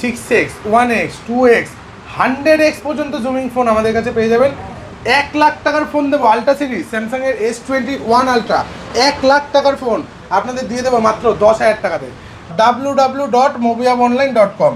6x 1x 2x 100x পর্যন্ত zooming phone আমাদের কাছে পেয়ে যাবেন। 1,00,000 টাকার ফোন দেবো আলট্রা সিরিজ স্যামসাংয়ের S21 আলট্রা, 1,00,000 টাকার ফোন আপনাদের দিয়ে দেবো মাত্র 10,000 টাকাতে। www.mobiaonline.com।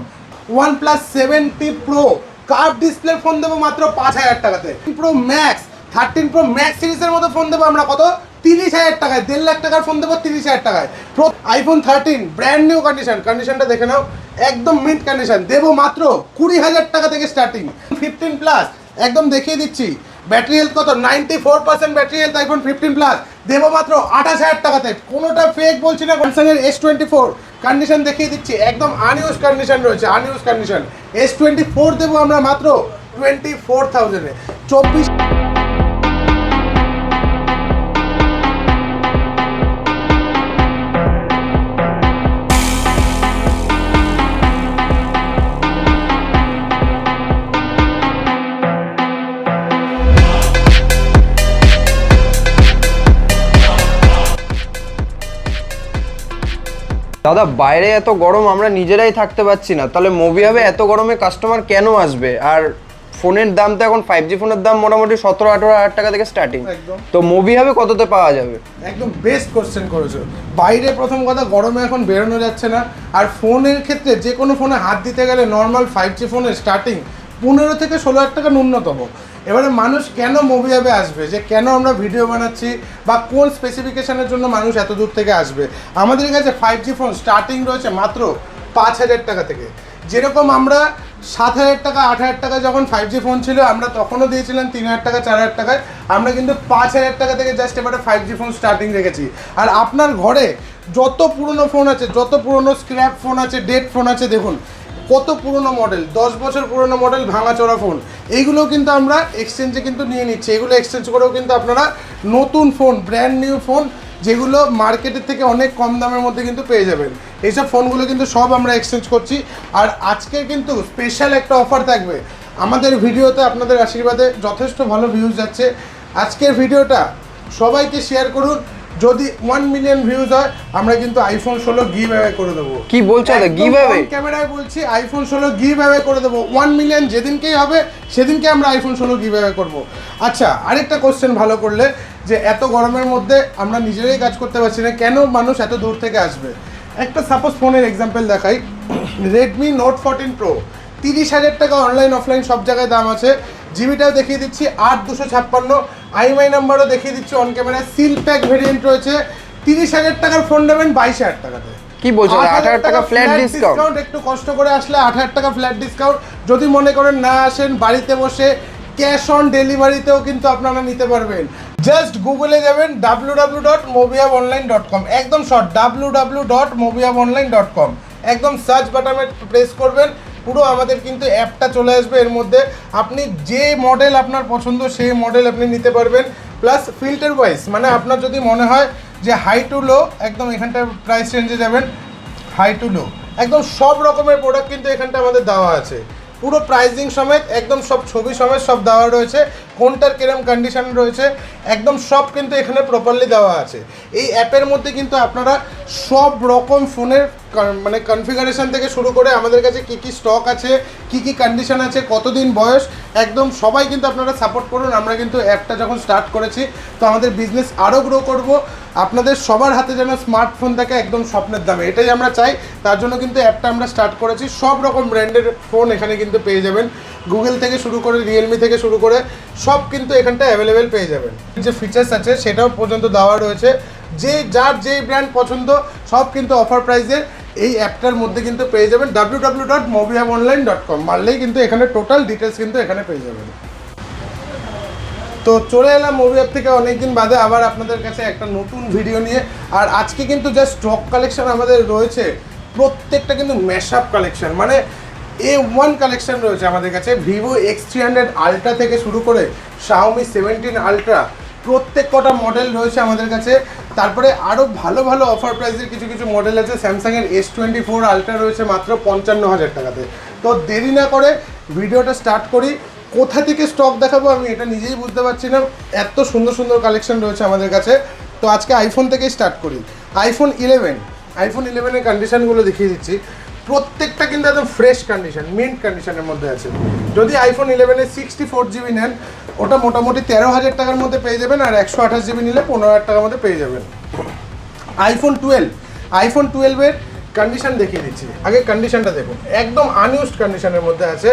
OnePlus 7T Pro curve display phone দেবো মাত্র 5,000 টাকাতে। প্রো ম্যাক্স 13 প্রো ম্যাক্স সিরিজের মতো ফোন দেবো আমরা কত 30,000 টাকায়। 1,50,000 টাকার ফোন দেবো 30,000 টাকায়। প্রো আইফোন 13 ব্র্যান্ড নিউ কন্ডিশনটা দেখে নাও, একদম মিন্ট কন্ডিশন, দেবো মাত্র 20,000 টাকা থেকে স্টার্টিং। 15 প্লাস একদম দেখিয়ে দিচ্ছি, ব্যাটারি হেলথ কত 94% ব্যাটারি হেলথ আইফোন 15 প্লাস দেবো মাত্র 28,000 টাকাতে। কোনোটা ফেক বলছি না। স্যামসাংয়ের S24 কন্ডিশন দেখিয়ে দিচ্ছি, একদম আনইউজ কন্ডিশন রয়েছে, আনইউজ কন্ডিশন। S24 দেবো আমরা মাত্র 24,000-এ। 24 দাদা বাইরে এত গরম আমরা নিজেরাই থাকতে পারছি না, তাহলে মোবিহাবে এত গরমে কাস্টমার কেন আসবে? আর ফোনের দাম তো এখন 5G ফোনের দাম মোটামুটি 17-18,000 টাকা থেকে স্টার্টিং, তো মোবিহাবে কততে পাওয়া যাবে? একদম বেস্ট কোশ্চেন করেছো। বাইরে প্রথম কথা গরমে এখন বেরোনো যাচ্ছে না, আর ফোনের ক্ষেত্রে যে কোনো ফোনে হাত দিতে গেলে নর্মাল 5G ফোনের স্টার্টিং 15 থেকে 16,000 টাকা ন্যূনতম। এবারে মানুষ কেন মোবিহাবে আসবে, যে কেন আমরা ভিডিও বানাচ্ছি বা কোন স্পেসিফিকেশনের জন্য মানুষ এত দূর থেকে আসবে। আমাদের কাছে 5G ফোন স্টার্টিং রয়েছে মাত্র 5,000 টাকা থেকে। যেরকম আমরা 7,000 টাকা 8,000 টাকা যখন 5G ফোন ছিল আমরা তখনও দিয়েছিলাম 3,000 টাকা 4,000 টাকায়, আমরা কিন্তু 5,000 টাকা থেকে জাস্ট এবারে 5G ফোন স্টার্টিং রেখেছি। আর আপনার ঘরে যত পুরনো ফোন আছে, যত পুরনো স্ক্র্যাপ ফোন আছে, ডেড ফোন আছে, দেখুন কত পুরনো মডেল, 10 বছর পুরনো মডেল ভাঙাচোরা ফোন, এইগুলোও কিন্তু আমরা এক্সচেঞ্জে কিন্তু নিয়ে নিচ্ছি। এগুলো এক্সচেঞ্জ করেও কিন্তু আপনারা নতুন ফোন, ব্র্যান্ড নিউ ফোন, যেগুলো মার্কেটের থেকে অনেক কম দামের মধ্যে কিন্তু পেয়ে যাবেন। এইসব ফোনগুলো কিন্তু সব আমরা এক্সচেঞ্জ করছি। আর আজকে কিন্তু স্পেশাল একটা অফার থাকবে আমাদের ভিডিওতে, আপনাদের আশীর্বাদে যথেষ্ট ভালো ভিউজ যাচ্ছে। আজকের ভিডিওটা সবাইকে শেয়ার করুন, যদি 1 মিলিয়ন ভিউজ হয় আমরা কিন্তু আইফোন 16 গিভ অ্যাওয়ে করে দেবো। কি বলছো দাদা, গিভ অ্যাওয়ে? ক্যামেরায় বলছি, আইফোন 16 গিভ অ্যাওয়ে করে দেবো। 1 মিলিয়ন যেদিনকেই হবে সেদিনকে আমরা আইফোন 16 গিভ অ্যাওয়ে করবো। আচ্ছা, আরেকটা কোশ্চেন ভালো করলে, যে এত গরমের মধ্যে আমরা নিজেরাই কাজ করতে পারছি না, কেন মানুষ এত দূর থেকে আসবে? একটা সাপোজ ফোনের এক্সাম্পল দেখাই, রেডমি নোট 14 প্রো 30,000 টাকা অনলাইন অফলাইন সব জায়গায় দাম আছে। জিবিটাও দেখিয়ে দিচ্ছি 8,256, আইএমআই নাম্বারও দেখিয়ে দিচ্ছি on camera. Seal pack variant রয়েছে। 30,000 টাকার ফোন নেবেন 22,000 টাকাতে। কি বলছো, 8,000 টাকা ফ্ল্যাট ডিসকাউন্ট? একটু কষ্ট করে আসলে 8,000 টাকা ফ্ল্যাট ডিসকাউন্ট। যদি মনে করেন না আসেন, বাড়িতে বসে ক্যাশ অন ডেলিভারিতেও কিন্তু আপনারা নিতে পারবেন। জাস্ট গুগলে যাবেন www.mobiaonline.com, একদম শর্ট www.mobiaonline.com, একদম সার্চ বাটনে প্রেস করবেন, পুরো আমাদের কিন্তু অ্যাপটা চলে আসবে। এর মধ্যে আপনি যে মডেল আপনার পছন্দ সেই মডেল আপনি নিতে পারবেন। প্লাস ফিল্টার ওয়াইজ, মানে আপনার যদি মনে হয় যে হাই টু লো, একদম এখানটায় প্রাইস রেঞ্জে যাবেন, হাই টু লো একদম সব রকমের প্রোডাক্ট কিন্তু এখানটা আমাদের দেওয়া আছে। পুরো প্রাইজিং সমেত, একদম সব ছবি সমেত সব দেওয়া রয়েছে, কোনটার কিরম কন্ডিশন রয়েছে একদম সব কিন্তু এখানে প্রপারলি দেওয়া আছে। এই অ্যাপের মধ্যে কিন্তু আপনারা সব রকম ফোনের মানে কনফিগারেশন থেকে শুরু করে আমাদের কাছে কী কী স্টক আছে, কী কী কন্ডিশন আছে, কতদিন বয়স, একদম সবাই কিন্তু আপনারা সাপোর্ট করুন। আমরা কিন্তু অ্যাপটা যখন স্টার্ট করেছি তো আমাদের বিজনেস আরও গ্রো করব। আপনাদের সবার হাতে যেন স্মার্টফোন থাকে একদম স্বপ্নের দামে, এটাই আমরা চাই। তার জন্য কিন্তু অ্যাপটা আমরা স্টার্ট করেছি। সব রকম ব্র্যান্ডের ফোন এখানে কিন্তু পেয়ে যাবেন, গুগল থেকে শুরু করে রিয়েলমি থেকে শুরু করে সব কিন্তু এখানটা অ্যাভেলেবেল পেয়ে যাবেন। যে ফিচার্স আছে সেটাও পর্যন্ত দেওয়া রয়েছে, যে যার যেই ব্র্যান্ড পছন্দ সব কিন্তু অফার প্রাইসে এই অ্যাপটার মধ্যে কিন্তু পেয়ে যাবেন। www.mobiaonline.com মারলেই কিন্তু এখানে টোটাল ডিটেলস কিন্তু এখানে পেয়ে যাবেন। তো চলে এলাম মোবিহাব থেকে অনেকদিন বাদে আবার আপনাদের কাছে একটা নতুন ভিডিও নিয়ে। আর আজকে কিন্তু যা স্টক কালেকশন আমাদের রয়েছে প্রত্যেকটা কিন্তু ম্যাশআপ কালেকশন, মানে A1 কালেকশন রয়েছে আমাদের কাছে। ভিভো X300 আলট্রা থেকে শুরু করে Xiaomi 17 আলট্রা প্রত্যেক কটা মডেল রয়েছে আমাদের কাছে। তারপরে আরও ভালো ভালো অফার প্রাইসের কিছু কিছু মডেল আছে। স্যামসাংয়ের S24 আলট্রা রয়েছে মাত্র 55,000 টাকাতে। তো দেরি না করে ভিডিওটা স্টার্ট করি। কোথা থেকে স্টক দেখাবো আমি এটা নিজেই বুঝতে পারছি না, এত সুন্দর সুন্দর কালেকশন রয়েছে আমাদের কাছে। তো আজকে আইফোন থেকেই স্টার্ট করি। আইফোন 11 কন্ডিশনগুলো দেখিয়ে দিচ্ছি। প্রত্যেকটা কিন্তু একদম ফ্রেশ কন্ডিশন, মিন্ট কন্ডিশনের মধ্যে আছে। যদি আইফোন 11-এর 64GB নেন, ওটা মোটামুটি 13,000 টাকার মধ্যে পেয়ে যাবেন, আর 128GB নিলে 15,000 টাকার মধ্যে পেয়ে যাবেন। আইফোন 12-এর কন্ডিশন দেখিয়ে দিচ্ছি, আগে কন্ডিশনটা দেখুন, একদম আনইউজড কন্ডিশনের মধ্যে আছে।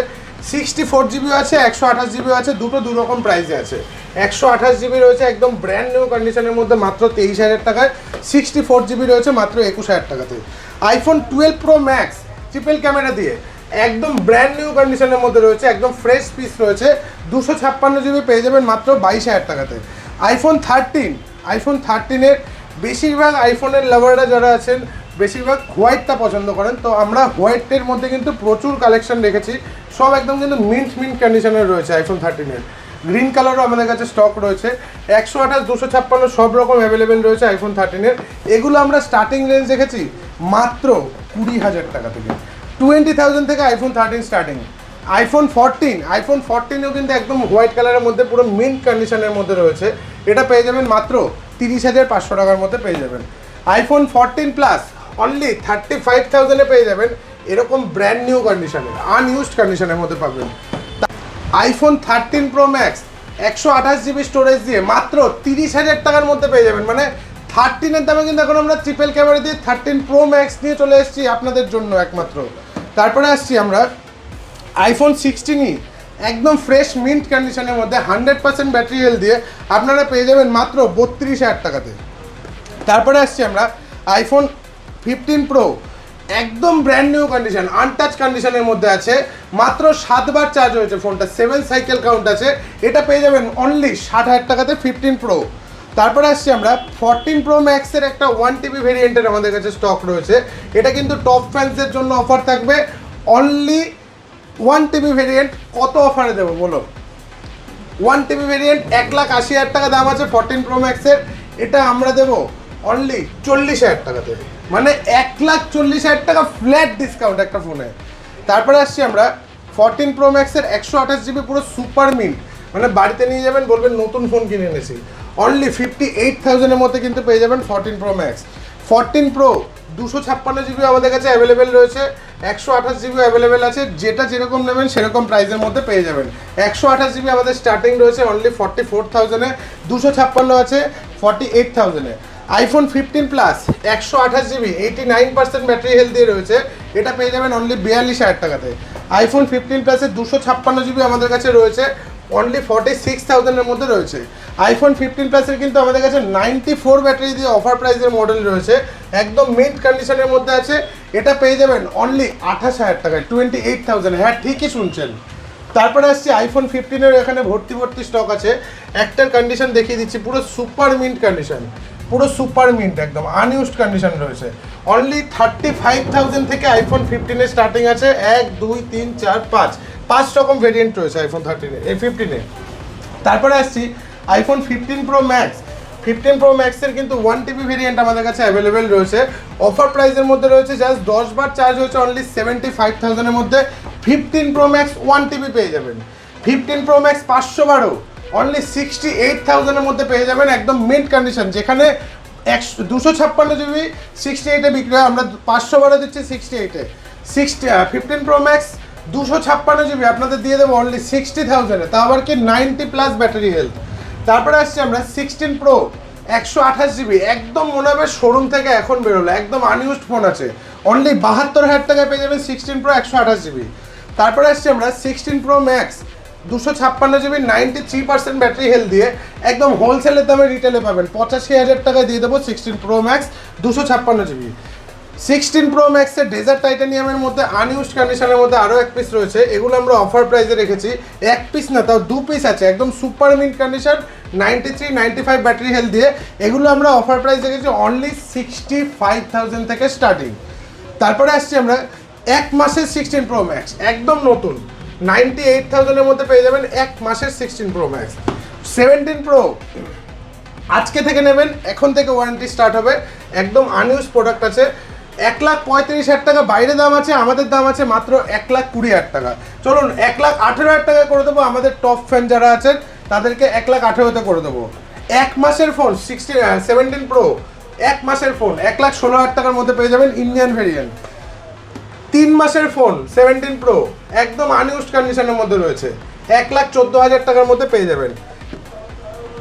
64GB আছে, 128GB আছে, দুটো দু রকম প্রাইসে আছে। 128GB রয়েছে একদম ব্র্যান্ড নিউ কন্ডিশনের মধ্যে মাত্র 23,000 টাকায়, 64GB রয়েছে মাত্র 21,000 টাকাতে। IPhone 12 pro max triple camera দিয়ে একদম ব্র্যান্ড নিউ কন্ডিশনের মধ্যে রয়েছে, একদম ফ্রেশ পিস রয়েছে, 256GB পেয়ে যাবেন মাত্র 22,000 টাকাতে। আইফোন 13-এর বেশিরভাগ আইফোনের লাভাররা যারা আছেন বেশিরভাগ হোয়াইটটা পছন্দ করেন, তো আমরা হোয়াইটের মধ্যে কিন্তু প্রচুর কালেকশন রেখেছি, সব একদম কিন্তু মিন্ট কন্ডিশনের রয়েছে। আইফোন 13-এর গ্রিন কালারও আমাদের কাছে স্টক রয়েছে, 128, 256 সব রকম অ্যাভেলেবেল রয়েছে আইফোন 13-এর। এগুলো আমরা স্টার্টিং রেঞ্জ রেখেছি মাত্র 20,000 টাকা থেকে, 20,000 থেকে আইফোন 13 স্টার্টিং। আইফোন 14-এও কিন্তু একদম হোয়াইট কালারের মধ্যে পুরো মিন্ট কন্ডিশনের মধ্যে রয়েছে, এটা পেয়ে যাবেন মাত্র 30,500 টাকার মধ্যে পেয়ে যাবেন। আইফোন 14 প্লাস অনলি 35,000-এ পেয়ে যাবেন, এরকম ব্র্যান্ড নিউ কন্ডিশনের আনইউজড কন্ডিশনের মধ্যে পাবেন। IPhone 13 pro max 128GB storage দিয়ে মাত্র 30,000 টাকার মধ্যে পেয়ে যাবেন। মানে 13-এর দামে কিন্তু এখন আমরা ট্রিপল ক্যামেরা দিয়ে 13 প্রো ম্যাক্স নিয়ে চলে এসেছি আপনাদের জন্য একমাত্র। তারপরে আসছি আমরা আইফোন 16 একদম ফ্রেশ মিন্ট কন্ডিশনের মধ্যে 100% ব্যাটারি হেলথ দিয়ে আপনারা পেয়ে যাবেন মাত্র 32,000 টাকাতে। তারপরে আসছি আমরা আইফোন 15 প্রো একদম ব্র্যান্ড নিউ কন্ডিশন, আনটাচ কন্ডিশনের মধ্যে আছে, মাত্র 7 বার চার্জ হয়েছে ফোনটা, 7 সাইকেল কাউন্ট আছে, এটা পেয়ে যাবেন অনলি 60,000 টাকাতে 15 প্রো। তারপরে আসছি আমরা 14 প্রো ম্যাক্সের একটা 1TB ভেরিয়েন্টের আমাদের কাছে স্টক রয়েছে, এটা কিন্তু টপ ফ্যান্সদের জন্য অফার থাকবে, অনলি 1TB ভেরিয়েন্ট। কত অফারে দেবো বলো? 1TB ভেরিয়েন্ট 1,80,000 টাকা দাম আছে 14 প্রো ম্যাক্সের, এটা আমরা দেবো অনলি 40,000 টাকাতে, মানে 1,40,000 টাকা ফ্ল্যাট ডিসকাউন্ট একটা ফোনে। তারপরে আসছি আমরা 14 প্রো ম্যাক্সের 128GB পুরো সুপার মিন্ট, মানে বাড়িতে নিয়ে যাবেন বলবেন নতুন ফোন কিনে এনেছি, অনলি 58,000-এর মধ্যে কিন্তু পেয়ে যাবেন 14 প্রো ম্যাক্স। 14 প্রো 256GB আমাদের কাছে অ্যাভেলেবেল রয়েছে, 128GB অ্যাভেলেবেল আছে, যেটা যেরকম নেবেন সেরকম প্রাইসের মধ্যে পেয়ে যাবেন। 128GB আমাদের স্টার্টিং রয়েছে অনলি 44,000-এ, 256 আছে 48,000-এ। IPhone 15 plus 128GB 89% battery health দিয়ে রয়েছে, এটা পেয়ে যাবেন অনলি 42,000 টাকাতে। আইফোন 15 প্লাসের 256GB আমাদের কাছে রয়েছে, অনলি 46,000-এর মধ্যে রয়েছে। আইফোন 15 প্লাসের কিন্তু আমাদের কাছে 94 ব্যাটারি দিয়ে অফার প্রাইসের মডেল রয়েছে, একদম মিন্ট কন্ডিশনের মধ্যে আছে, এটা পেয়ে যাবেন অনলি 28,000 টাকায়, 28,000। হ্যাঁ ঠিকই শুনছেন। তারপরে আসছি আইফোন 15-এর এখানে ভর্তি স্টক আছে, একটার কন্ডিশন দেখিয়ে দিচ্ছি, পুরো সুপার মিন্ট কন্ডিশন, পুরো সুপার মিন্ট একদম আনইউজড কন্ডিশন রয়েছে, অনলি 35,000 থেকে আইফোন 15-এর স্টার্টিং আছে, 1, 2, 3, 4, 5 রকম ভেরিয়েন্ট রয়েছে আইফোন 15-এ। তারপরে আসছি আইফোন 15 প্রো ম্যাক্স। 15 প্রো ম্যাক্সের কিন্তু 1TB ভেরিয়েন্ট আমাদের কাছে অ্যাভেলেবেল রয়েছে, অফার প্রাইসের মধ্যে রয়েছে, জাস্ট 10 বার চার্জ হয়েছে অনলি 75,000-এর মধ্যে 15 প্রো ম্যাক্স 1TB পেয়ে যাবেন। 15 প্রো ম্যাক্স 500 বারও অনলি 68,000-এর মধ্যে পেয়ে যাবেন, একদম মিন্ট কন্ডিশন, যেখানে 256GB 68-এ বিক্রি হয়, আমরা 500 বারও দিচ্ছি 68-এ। 15 প্রো ম্যাক্স 256GB আপনাদের দিয়ে দেবো অনলি 60,000-এ, তা আবার কি 90+ ব্যাটারি হেলথ। তারপরে আসছি আমরা 16 প্রো 128GB, একদম মনে হবে শোরুম থেকে এখন বেরোলো, একদম আনইউজড ফোন আছে, অনলি 72,000 টাকায় পেয়ে যাবেন 16 প্রো 128GB। তারপরে আসছি আমরা 16 pro max 256GB 93% battery health দিয়ে, একদম হোলসেলের দামে রিটেলে পাবেন, 85,000 টাকায় দিয়ে দেবো 16 প্রো ম্যাক্স 256GB। 16 প্রো ম্যাক্সের ডেজার্ট টাইটানিয়ামের মধ্যে আনইউজড কন্ডিশনের মধ্যে আরও এক পিস রয়েছে, এগুলো আমরা অফার প্রাইসে রেখেছি, এক পিস না তাও 2 পিস আছে, একদম super mint condition 93-95 battery health দিয়ে, এগুলো আমরা অফার প্রাইস রেখেছি অনলি 65,000 থেকে স্টার্টিং। তারপরে আসছি আমরা 1 মাসের 16 প্রো ম্যাক্স, একদম নতুন 98,000-এর মধ্যে পেয়ে যাবেন 1 মাসের 16 প্রো ম্যাক্স। 17 প্রো আজকে থেকে নেবেন, এখন থেকে ওয়ারেন্টি স্টার্ট হবে, একদম আনইউজ প্রোডাক্ট আছে, 1,35,000 টাকা বাইরে দাম আছে, আমাদের দাম আছে মাত্র 1,20,000 টাকা। চলুন 1,18,000 টাকা করে দেবো, আমাদের টপ ফ্যান যারা আছেন তাদেরকে 1,18,000-তে করে দেবো। 1 মাসের ফোন 17 প্রো 1 মাসের ফোন 1,16,000 টাকার মধ্যে পেয়ে যাবেন, ইন্ডিয়ান ভেরিয়েন্ট। 3 মাসের ফোন 17 প্রো একদম আনইউজড কন্ডিশনের মধ্যে রয়েছে, 1,14,000 টাকার মধ্যে পেয়ে যাবেন।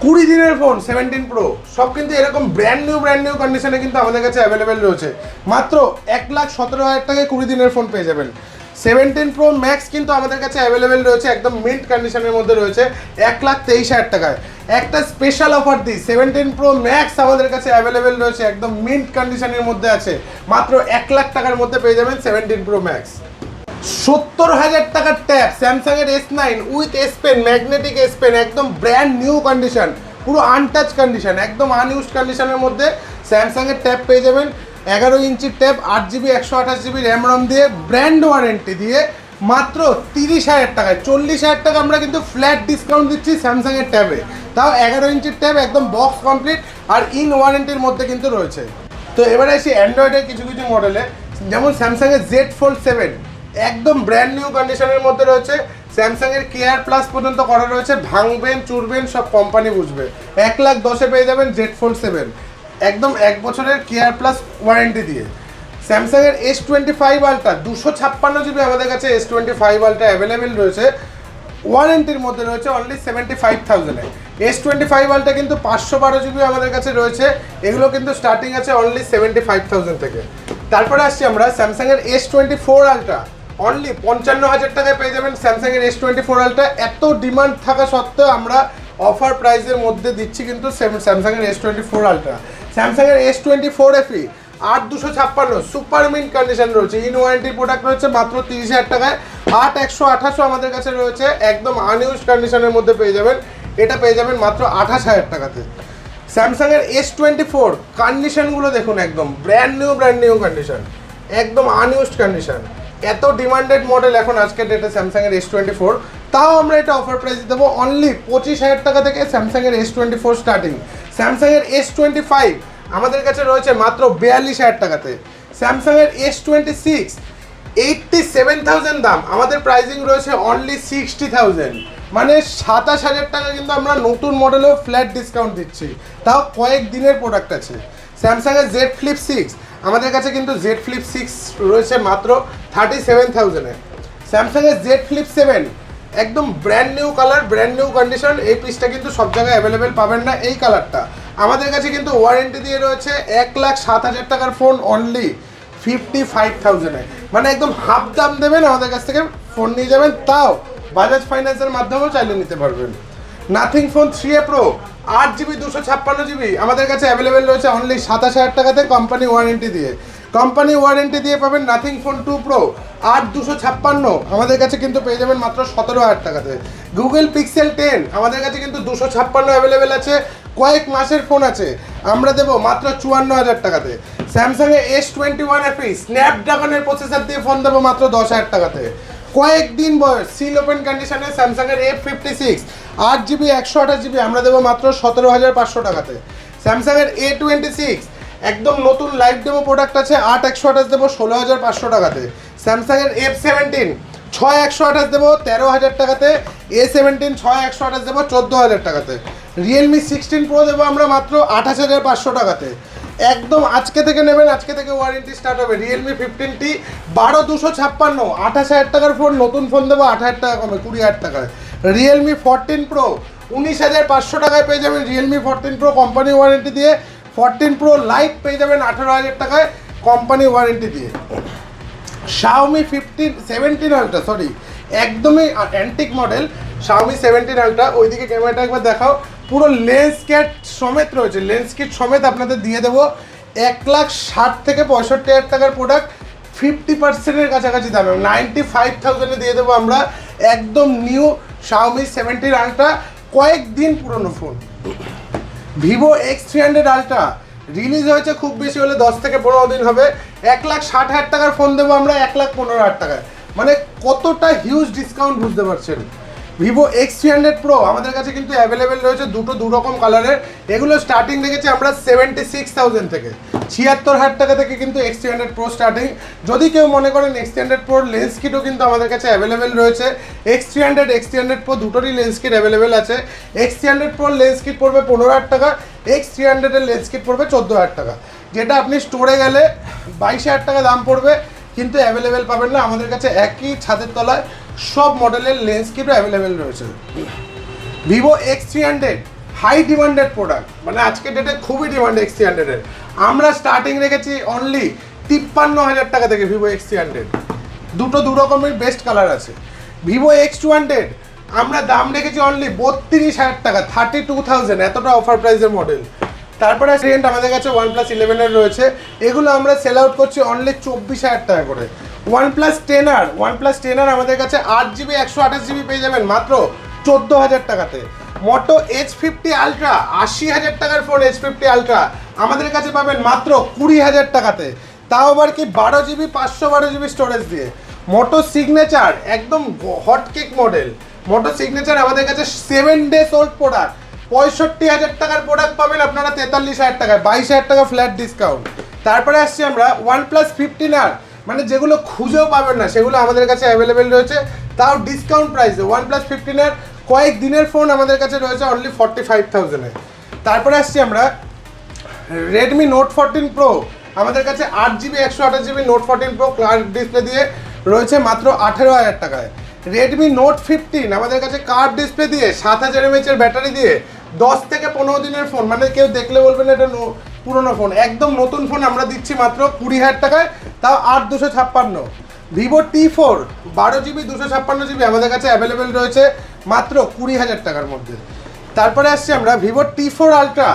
20 দিনের ফোন 17 প্রো সব কিন্তু এরকম ব্র্যান্ড নিউ কন্ডিশনে কিন্তু আমাদের কাছে অ্যাভেলেবেল রয়েছে, মাত্র 1,17,000 টাকায় 20 দিনের ফোন পেয়ে যাবেন। 17 প্রো ম্যাক্স কিন্তু আমাদের কাছে অ্যাভেলেবেল রয়েছে, একদম মিন্ট কন্ডিশনের মধ্যে রয়েছে 1,23,000 টাকায়। একটা স্পেশাল অফার দিই, 17 প্রো ম্যাক্স আমাদের কাছে অ্যাভেলেবেল রয়েছে, একদম মিন্ট কন্ডিশনের মধ্যে আছে, মাত্র 1,00,000 টাকার মধ্যে পেয়ে যাবেন 17 প্রো ম্যাক্স। 70,000 টাকার ট্যাব স্যামসাং এর S9 উইথ S পেন, ম্যাগনেটিক S পেন, একদম ব্র্যান্ড নিউ কন্ডিশন, পুরো আনটাচ কন্ডিশন, একদম আনইউজড কন্ডিশনের মধ্যে স্যামসাং এর ট্যাব পেয়ে যাবেন। 11 ইঞ্চির tab, 8GB 128GB RAM ROM দিয়ে, ব্র্যান্ড ওয়ারেন্টি দিয়ে, মাত্র 30,000 টাকায়। 40,000 টাকা আমরা কিন্তু ফ্ল্যাট ডিসকাউন্ট দিচ্ছি স্যামসাং এর ট্যাবে, তাও 11 ইঞ্চির ট্যাব একদম বক্স কমপ্লিট আর ইন ওয়ারেন্টির মধ্যে কিন্তু রয়েছে। তো এবারে আসি অ্যান্ড্রয়েডের কিছু কিছু মডেলে, যেমন স্যামসাং এর Z Fold 7 একদম ব্র্যান্ড নিউ কন্ডিশনের মধ্যে রয়েছে, স্যামসাং এর কেয়ার প্লাস পর্যন্ত করা রয়েছে, ভাঙবেন চুরবেন সব কোম্পানি বুঝবে। 1,10,000-এ পেয়ে যাবেন Z Fold 7 একদম 1 বছরের কেয়ার প্লাস ওয়ারেন্টি দিয়ে। স্যামসাং এর S25 আলট্রা 256GB আমাদের কাছে S25 আলট্রা অ্যাভেলেবেল রয়েছে, ওয়ারেন্টির মধ্যে রয়েছে অনলি 75,000-এ। S25 আলট্রা কিন্তু 512GB আমাদের কাছে রয়েছে, এগুলো কিন্তু স্টার্টিং আছে অনলি 75,000 থেকে। তারপরে আসছি আমরা স্যামসাং এর S24 আলট্রা, অনলি 55,000 টাকায় পেয়ে যাবেন স্যামসাং এর S24 আলট্রা। এত ডিমান্ড থাকা সত্ত্বেও আমরা অফার প্রাইসের মধ্যে দিচ্ছি কিন্তু স্যামসাং এর S24 আলট্রা। স্যামসাং এর S24 FE 8,256 super mint condition রয়েছে, ইন ওয়ারেন্টি প্রোডাক্ট রয়েছে মাত্র 30,000 টাকায়। 8,128 আমাদের কাছে রয়েছে, একদম আনইউজড কন্ডিশনের মধ্যে পেয়ে যাবেন, এটা পেয়ে যাবেন মাত্র 28,000 টাকাতে। স্যামসাং এর S24 কন্ডিশনগুলো দেখুন, একদম ব্র্যান্ড নিউ কন্ডিশন, একদম আনইউজড কন্ডিশন। এত ডিমান্ডেড মডেল এখন আজকের ডেটে স্যামসাং এর S24, তাও আমরা এটা অফার প্রাইস দেবো অনলি 25,000 টাকা থেকে স্যামসাং এর S24 স্টার্টিং। স্যামসাং এর S25 আমাদের কাছে রয়েছে মাত্র 42,000 টাকাতে। স্যামসাং এর S26 87,000 দাম, আমাদের প্রাইসিং রয়েছে অনলি 60,000, মানে 27,000 টাকা কিন্তু আমরা নতুন মডেলেও ফ্ল্যাট ডিসকাউন্ট দিচ্ছি, তাও কয়েক দিনের প্রোডাক্ট আছে। স্যামসাং এর Z Flip 6 আমাদের কাছে কিন্তু Z Flip 6 রয়েছে মাত্র 37,000-এ। স্যামসাং এর Z Flip 7 একদম brand new colour, brand new condition, এই পিসটা কিন্তু সব জায়গায় অ্যাভেলেবেল পাবেন না এই কালারটা। আমাদের কাছে কিন্তু ওয়ারেন্টি দিয়ে রয়েছে 1,07,000 টাকার ফোন অনলি 55,000-এ, মানে একদম হাফ দাম দেবেন আমাদের কাছ থেকে ফোন নিয়ে যাবেন, তাও বাজাজ ফাইন্যান্সের মাধ্যমেও চাইলে নিতে পারবেন। Nothing phone 3A Pro 8GB 256GB আমাদের কাছে অ্যাভেলেবেল রয়েছে অনলি 27,000 টাকাতে কোম্পানি ওয়ারেন্টি দিয়ে। কোম্পানি ওয়ারেন্টি দিয়ে পাবেন নাথিং ফোন 2 Pro 8,256 আমাদের কাছে কিন্তু পেয়ে যাবেন মাত্র 17,000 টাকাতে। গুগল পিক্সেল 10 আমাদের কাছে কিন্তু 256 অ্যাভেলেবেল আছে, কয়েক মাসের ফোন আছে, আমরা দেবো মাত্র 54,000 টাকাতে। স্যামসাং এর S21 FE স্ন্যাপড্রাগনের প্রসেসর দিয়ে ফোন দেবো মাত্র 10,000 টাকাতে। কয়েকদিন বয়স সিল ওপেন কন্ডিশনে স্যামসাং এর F56 8GB 128GB আমরা দেবো মাত্র 17,500 টাকাতে। স্যামসাং এর A26 একদম নতুন লাইভ ডেমো প্রোডাক্ট আছে, 8,128 দেবো 16,500 টাকাতে। স্যামসাং এর F17 6,128 দেবো 13,000 টাকাতে। A17 6,128 দেবো 14,000 টাকাতে। রিয়েলমি 16 Pro দেবো আমরা মাত্র 28,500 টাকাতে। একদম আজকে থেকে নেবেন, আজকে থেকে ওয়ারেন্টি স্টার্ট হবে। রিয়েলমি 15T 12,256 28,000 টাকার ফোন, নতুন ফোন দেবো 8,000 টাকা কমে 20,000 টাকায়। রিয়েলমি 14 Pro 19,500 টাকায় পেয়ে যাবেন রিয়েলমি 14 Pro কোম্পানি ওয়ারেন্টি দিয়ে। 14 Pro লাইট পেয়ে যাবেন 18,000 টাকায় কোম্পানি ওয়ারেন্টি দিয়ে। Xiaomi 17 Ultra একদমই অ্যান্টিক মডেল Xiaomi 17 Ultra, ওইদিকে ক্যামেরাটা একবার দেখাও, পুরো লেন্স কিট সমেত রয়েছে, লেন্স কিট সমেত আপনাদের দিয়ে দেবো 1,60,000 থেকে 65,000 টাকার প্রোডাক্ট 50%-এর কাছাকাছি দামে 95,000-এ দিয়ে দেবো আমরা একদম নিউ Xiaomi 17 Ultra, কয়েকদিন পুরনো phone. Vivo X300 Ultra release হয়েছে খুব বেশি হলে 10 থেকে 15 দিন হবে, 1,60,000 টাকার ফোন দেবো আমরা 1,15,000 টাকায়, মানে কতটা হিউজ ডিসকাউন্ট বুঝতে পারছেন। Vivo X300 Pro আমাদের কাছে কিন্তু অ্যাভেলেবেল রয়েছে দু রকম কালারের, এগুলো স্টার্টিং দেখেছি আমরা 76,000 থেকে, 76,000 টাকা থেকে কিন্তু X300 Pro স্টার্টিং। যদি কেউ মনে করেন X300 Pro লেন্স কিটও কিন্তু আমাদের কাছে অ্যাভেলেবেল রয়েছে, X300 Pro দুটোরই লেন্স কিট অ্যাভেলেবেল আছে। X300 Pro লেন্স কিট পড়বে 15,000 টাকা, X300 এর লেন্স কিট পড়বে 14,000 টাকা, যেটা আপনি স্টোরে গেলে 22,000 টাকা দাম পড়বে, কিন্তু অ্যাভেলেবেল পাবেন না। আমাদের কাছে একই ছাদের তলায় সব মডেলের লেন্স কিটও অ্যাভেলেবেল রয়েছে। Vivo X300 high demanded product, মানে আজকে ডেটে খুবই ডিমান্ড X300 এর। আমরা স্টার্টিং রেখেছি অনলি 53,000 টাকা থেকে ভিভো X300। দু রকমের বেস্ট কালার আছে। ভিভো X200 আমরা দাম রেখেছি অনলি 32,000 টাকা, 32,000, এতটা অফার প্রাইসের মডেল। তারপরে ভেরিয়েন্ট আমাদের কাছে OnePlus 11 এর রয়েছে, এগুলো আমরা সেল আউট করছি অনলি 24,000 টাকা করে। OnePlus 10R আমাদের কাছে 8GB 128GB পেয়ে যাবেন মাত্র 14,000 টাকাতে। মোটো H50 আলট্রা 80,000 টাকার ফোন, H50 আলট্রা আমাদের কাছে পাবেন মাত্র 20,000 টাকাতে, তাও আবার কি 12GB 512GB স্টোরেজ দিয়ে। মোটো সিগনেচার একদম হট কেক মডেল, মোটো সিগনেচার আমাদের কাছে 7 ডেজ ওল্ড প্রোডাক্ট, 65,000 টাকার প্রোডাক্ট পাবেন আপনারা 43,000 টাকায়, 22,000 টাকা ফ্ল্যাট ডিসকাউন্ট। তারপরে আসছি আমরা OnePlus 15R, মানে যেগুলো খুঁজেও পাবেন না সেগুলো আমাদের কাছে অ্যাভেলেবেল রয়েছে, তাও ডিসকাউন্ট প্রাইসে। OnePlus 15R কয়েক দিনের ফোন আমাদের কাছে রয়েছে অনলি 45,000-এ। তারপরে আসছি আমরা Redmi Note 14 Pro, আমাদের কাছে 8GB 128GB Note 14 Pro curve display দিয়ে রয়েছে মাত্র 18,000 টাকায়। Redmi Note 15 আমাদের কাছে কার্ভ ডিসপ্লে দিয়ে 7,000 mAh এর ব্যাটারি দিয়ে 10 থেকে 15 দিনের ফোন, মানে কেউ দেখলে বলবেন এটা পুরোনো ফোন, একদম নতুন ফোন আমরা দিচ্ছি মাত্র 20,000 টাকায়, তাও 8,256। Vivo T4 12GB 256GB আমাদের কাছে অ্যাভেলেবেল রয়েছে মাত্র 20,000 টাকার মধ্যে। তারপরে আসছি আমরা Vivo T4 Ultra,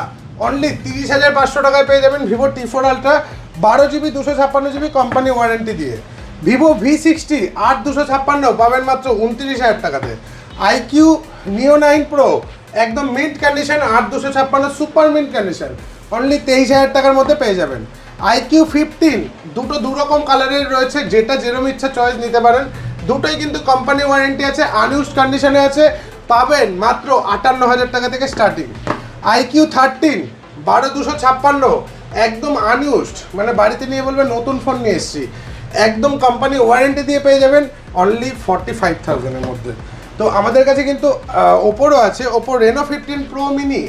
অনলি 30,500 টাকায় পেয়ে যাবেন Vivo T4 Ultra 12GB 256GB company warranty দিয়ে। Vivo V60 8,256 পাবেন মাত্র 29,000 টাকাতে। IQ Neo 9 Pro একদম mint condition 8,256 super mint condition, only 23,000 টাকার মধ্যে পেয়ে যাবেন। IQ 15 দু রকম কালারের রয়েছে, যেটা যেরকম ইচ্ছা চয়েস নিতে পারেন, দুটোই কিন্তু কোম্পানি ওয়ারেন্টি আছে, আনইউজড কন্ডিশনে আছে, পাবেন মাত্র 58,000 টাকা থেকে স্টার্টিং। IQ 13 12,256 একদম আনইউজড, মানে বাড়িতে নিয়ে বলবেন নতুন ফোন নিয়ে এসেছি, একদম কোম্পানি ওয়ারেন্টি দিয়ে পেয়ে যাবেন অনলি 45,000-এর মধ্যে। তো আমাদের কাছে কিন্তু ওপোরও আছে, ওপো Reno 15 Pro Mini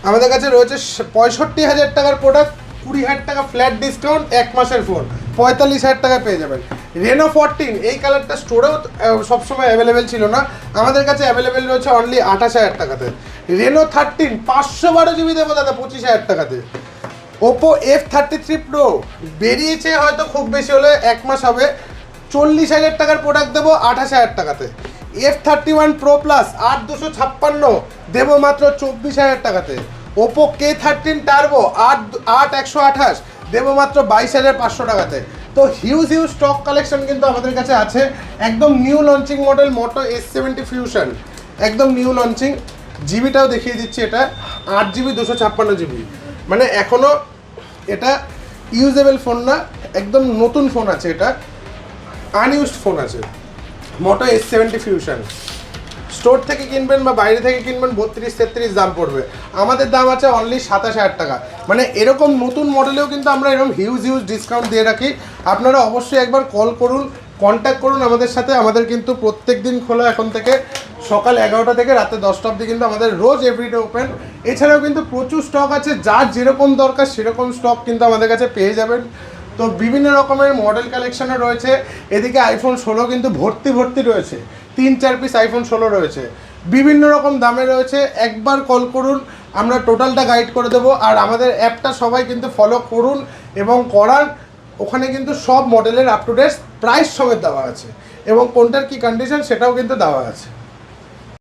আমাদের কাছে রয়েছে 65,000 টাকার প্রোডাক্ট, 20,000 টাকা ফ্ল্যাট ডিসকাউন্ট, এক মাসের ফোন 45,000 টাকায় পেয়ে যাবেন। Reno 14 এই কালারটা স্টোরেও সবসময় অ্যাভেলেবেল ছিল না, আমাদের কাছে অ্যাভেলেবেল রয়েছে অনলি 28,000 টাকাতে। Reno 13 512GB দেবো দাদা 25,000 টাকাতে। ওপো F33 Pro বেরিয়েছে হয়তো খুব বেশি হলে এক মাস হবে, 40,000 টাকার প্রোডাক্ট দেবো 28,000 টাকাতে। F31 Pro Plus 8,256 দেবো মাত্র 24,000 টাকাতে। ওপো K13 Turbo 8,128 দেবো মাত্র 22,500 টাকাতে। তো হিউজ স্টক কালেকশন কিন্তু আমাদের কাছে আছে, একদম নিউ লঞ্চিং মডেল মোটো S70 Fusion, একদম নিউ লঞ্চিং। জিবিটাও দেখিয়ে দিচ্ছি, এটা 8GB 256GB, মানে এখনও এটা ইউজেবল ফোন না, একদম নতুন ফোন আছে, এটা আনইউজড ফোন আছে, মোটো S70 Fusion। স্টোর থেকে কিনবেন বা বাইরে থেকে কিনবেন 32-33 দাম পড়বে, আমাদের দাম আছে অনলি 27,000 টাকা। মানে এরকম নতুন মডেলেও কিন্তু আমরা এরকম হিউজ ডিসকাউন্ট দিয়ে রাখি, আপনারা অবশ্যই একবার কল করুন, কন্ট্যাক্ট করুন আমাদের সাথে। আমাদের কিন্তু প্রত্যেক দিন খোলা, এখন থেকে সকাল 11টা থেকে রাতে 10টা অবধি কিন্তু আমাদের রোজ এভরিডে ওপেন। এছাড়াও কিন্তু প্রচুর স্টক আছে, যার যেরকম দরকার সেরকম স্টক কিন্তু আমাদের কাছে পেয়ে যাবেন। তো বিভিন্ন রকমের মডেল কালেকশনও রয়েছে, এদিকে iPhone 16 কিন্তু ভর্তি রয়েছে, 3-4 পিস iPhone 16 রয়েছে, বিভিন্ন রকম দামে রয়েছে। একবার কল করুন, আমরা টোটালটা গাইড করে দেবো। আর আমাদের অ্যাপটা সবাই কিন্তু ফলো করুন এবং করান, ওখানে কিন্তু সব মডেলের আপ টু ডেট প্রাইস সমেত দেওয়া আছে এবং কোনটার কী কন্ডিশন সেটাও কিন্তু দেওয়া আছে।